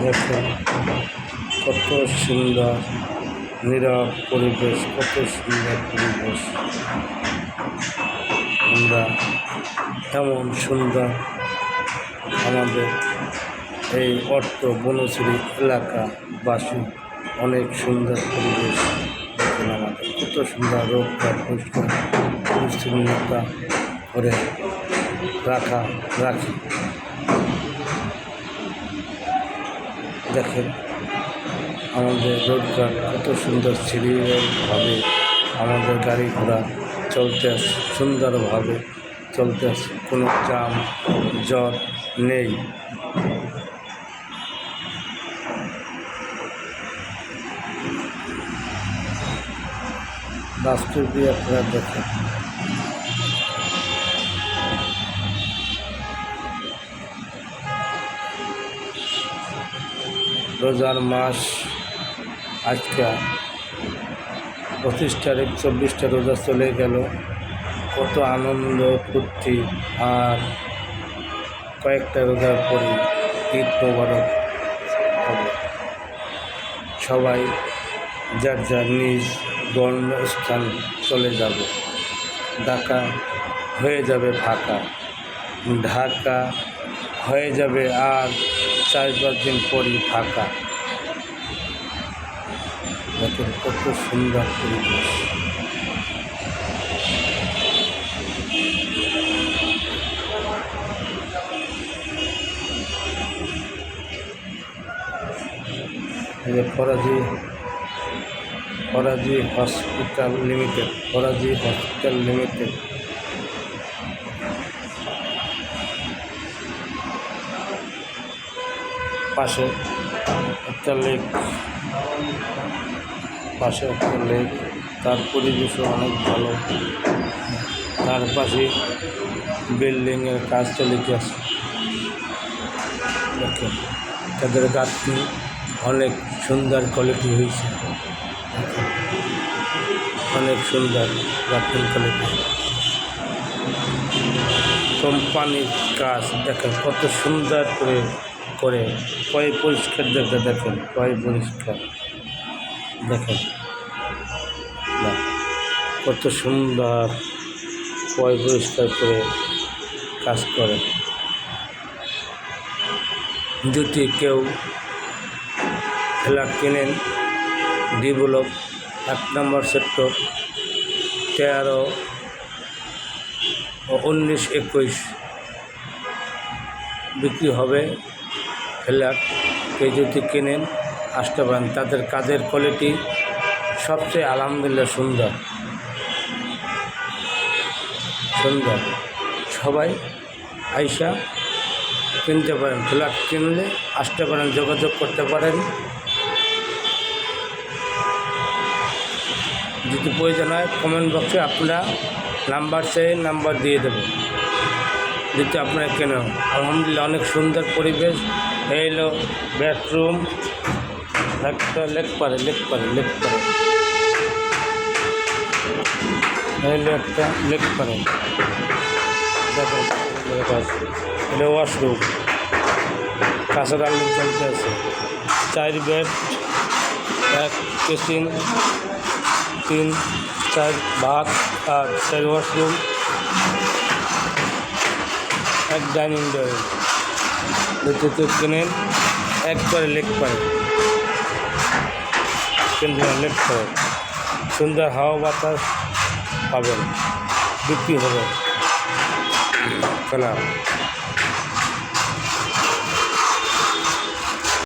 দেখেন কত সুন্দর নীরব পরিবেশ, কত সুন্দর পরিবেশ। আমরা এমন সুন্দর আমাদের এই অর্থ বনশ্রী এলাকাবাসী অনেক সুন্দর পরিবেশ। দেখেন আমাদের কত সুন্দর রোগটা পরিষ্কার পরিচ্ছন্নতা করে রাখি। দেখেন আমাদের রোডঘাট কত সুন্দর সিরিয়ালভাবে আমাদের গাড়ি ঘোড়া চলতে আসে, সুন্দরভাবে চলতে আসে, কোনো জাম জট নেই। বাস্তবে আপনারা দেখেন রোজার মাস আজকে 25 তারিখ, 24টা রোজা চলে গেল। কত আনন্দ ফুর্তি, আর কয়েকটা রোজার পরে ঈদ মোবারক হবে। সবাই যার যার নিজ গন্তব্যস্থান চলে যাবে। ঢাকা হয়ে যাবে ফাঁকা, ঢাকা হয়ে যাবে আর 4-5 দিন পরই ফাঁকা। দেখেন কত সুন্দর পরিবেশ। ফরাজি হসপিটাল লিমিটেড পাশে একটা লেক, তার পরিবেশও অনেক ভালো। তার পাশে বিল্ডিংয়ের কাজ চলিতে আছে। দেখেন তাদের গাছটি অনেক সুন্দর কোয়ালিটি হয়েছে, অনেক সুন্দর গাছের কোয়ালিটি। কোম্পানির কাজ দেখেন কত সুন্দর করে কয় পরিষ্কার দেখেন কয় পরিষ্কার দেখেন না, কত সুন্দর কয় পরিষ্কার করে কাজ করে। যদি কেউ ফ্ল্যাট কিনেন, ডেভেলপ 1 নম্বর সেক্টর 13 ও 19-21 বিক্রি হবে ফ্ল্যাট। কেউ যদি কেনেন আসতে পারেন। তাদের কাজের কোয়ালিটি সবচেয়ে আলহামদুলিল্লাহ সুন্দর। সবাই আইসা কিনতে পারেন। ফ্ল্যাট কিনলে আসতে পারেন, যোগাযোগ করতে পারেন। যদি প্রয়োজন হয় কমেন্ট বক্সে আপনারা নাম্বার নাম্বার দিয়ে দেবো, যদি আপনারা কেনেন। আলহামদুলিল্লাহ অনেক সুন্দর পরিবেশ। এই হলো বেডরুম, একটা লেক পারে এই হলো একটা লেক পারে। দেখো এটা ওয়াশরুম, কাঁচা আলু চলতে আছে। 4 বেড, 1 কিচেন, 3-4 ভাত আর 4 ওয়াশরুম, 1 ডাইনিং টেবিল। যদি কেনেন একবারে লেক পারে, সুন্দর হাওয়া বাতাস পাবেন, বিক্রি হবে।